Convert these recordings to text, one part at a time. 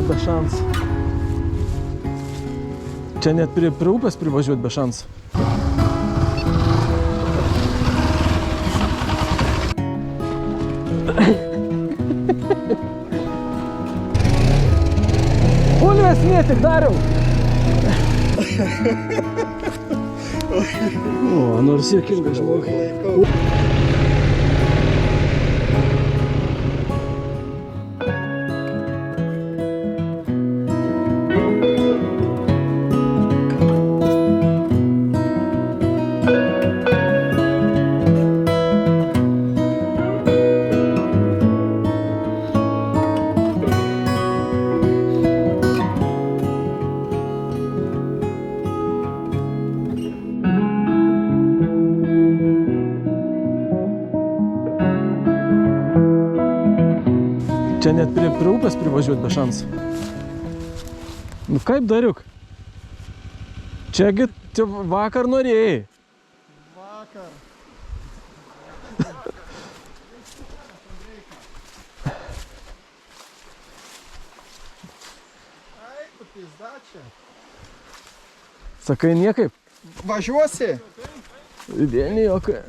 be šansų. Čia net prie upės privažiuoti be šansų. Bulvės mėtik dariau! O, nors juokinga žmogai. Čia net prie upės privažiuoti be šansų. Nu kaip dariuk? Čiagi vakar norėjai. Vakar. Ai, tu pizda čia. Sakai niekaip? Važiuosi? Vieni jokai.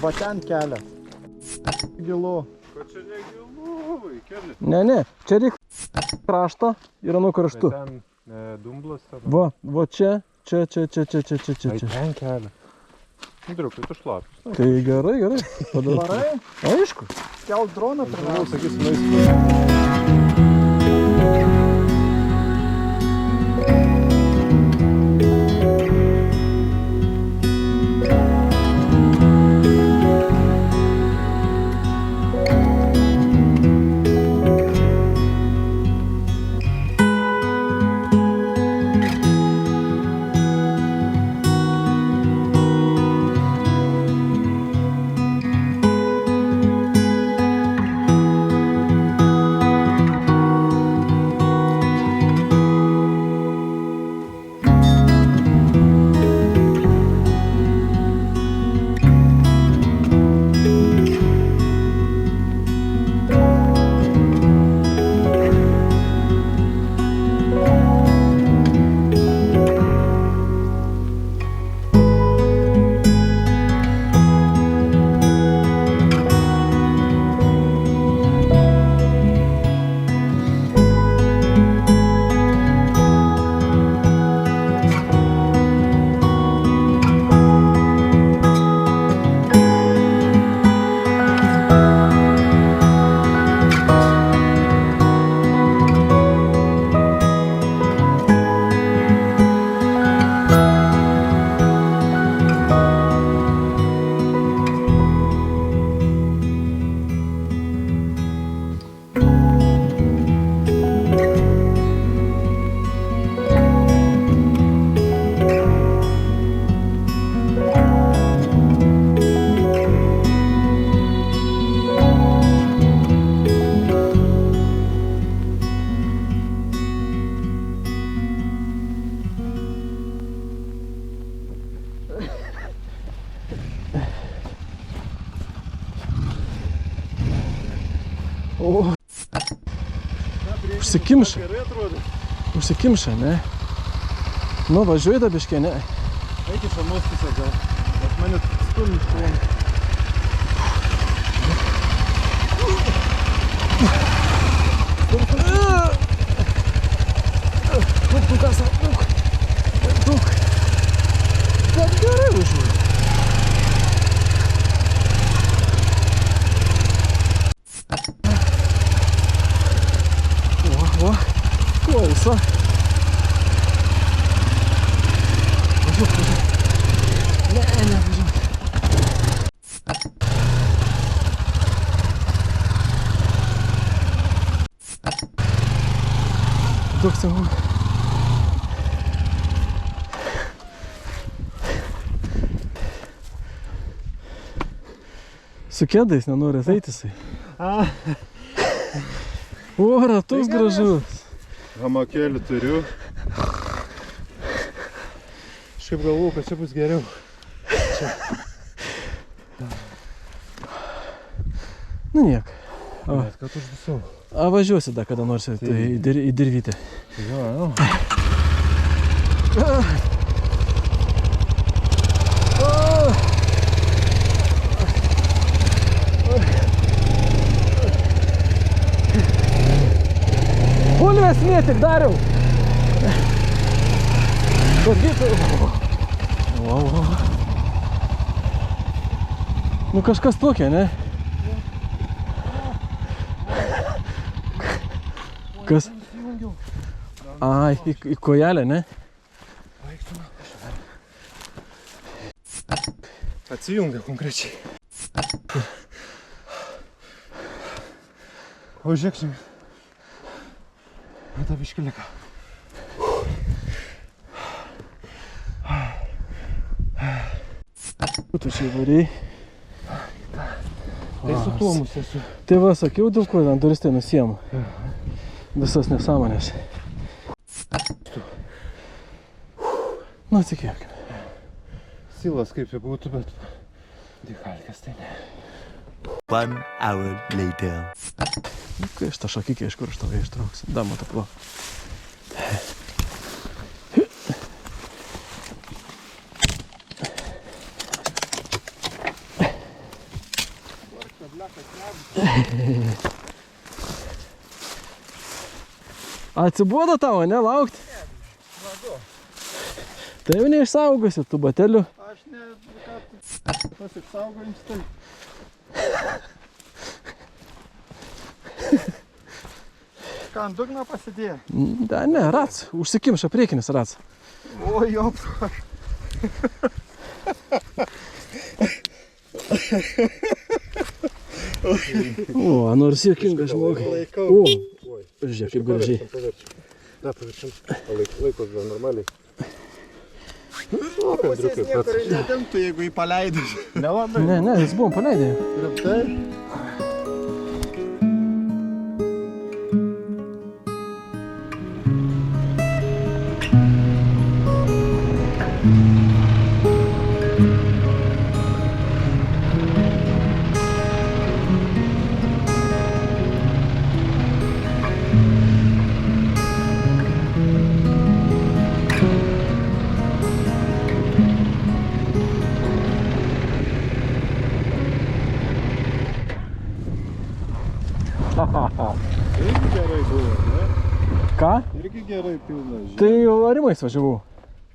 Va ten kelias. Gilu. Ko čia negilu, vaikeli? Ne, čia reik krašto ir anu kraštu. Ten dumblas tada. Va čia. Ai, ten kelias. Driukai, tu šlapis. Tai gerai. Varai? Aišku. Kelt droną pirmiausia. Sakysim, O, užsikimša. Gerai atrodo. Užsikimša, ne? Nu, važiuoji da biškė, ne? Eik iš anos pusės gal. Nes mane stumia iš šono. Daug, Asa, daug. Bet gerai važiuoji. O, klauso. Važiuok. Ne, važiuok. Daug senų. Su kėdais nenori ateiti jisai. O, ratus gražus. Hamakėlį turiu. Šiaip galvoju, kad čia bus geriau. Nu niek. Bet kad užvisau. A važiuosi da kada nors į dirvytę. Jo. Bulvės mėtik dariau. Nu kažkas tokia, ne? Kas? Ai, į kojelę, ne? Atsijungia konkrečiai. O žiūrėk, žinai. Ta biškiliką. Tu čia įvariai. Tai su tuo mūsų esu. Tai va, sakiau, dėl ko ant duris tai nusiemu. Visas nesąmonės. Nu, tikėkime. Silas kaip jau būtų, bet dikalkės tai ne. 1 hour later. Kai aš tą šakikę iš kur aš tave ištrauksiu. Da, matau plo. Atsibodo tavo, ne, laukti? Tai jau neišsaugosi tų batelių. Aš ne, ką tas išsaugojams tai. Ką ant dugno pasidėjo? Da, ne, rats. Užsikimša priekinis rats. O, jops. O, nors juokingas žmogus. O, žiūrėk, kaip gražiai. Da, paviršim. Laikos dar normaliai. Pusės niekur nedimtų, jeigu jį paleidus. Nelabai. Ne, jis buvom paleidę. Rimtai? Irgi gerai buvo, ne? Ką? Irgi gerai pilna, žinai. Tai jau arimais važiavau.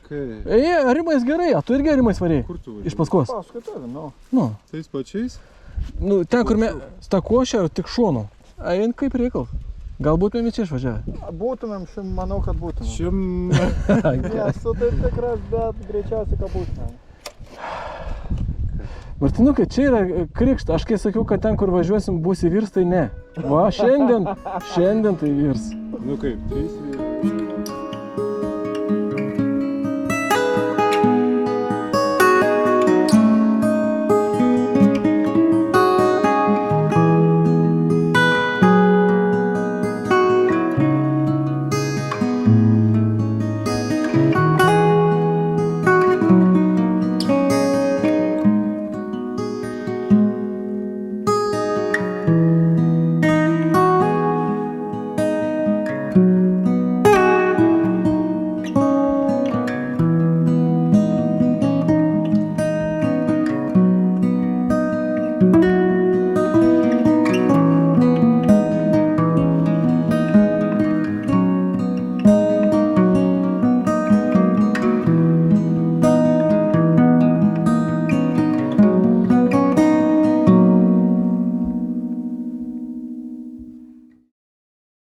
Kaip? Arimais gerai, a tu irgi arimais varėjai? Kur tu Iš važiuoji? paskos. Paskui tave, nu. Nu, Tais pačiais? nu ten kur mes tą košę tik šonu. Eint kaip reikal. Galbūt mes čia išvažiavę. Būtumėm, manau, kad būtumėm. Šim... Nesu taip tikras, bet greičiausiai, kad būtumėm. Martinukai, čia yra krikšta. Aš kai sakiau, kad ten, kur važiuosim, bus įvirs, tai ne. Va, šiandien tai virs. Nu kaip, 3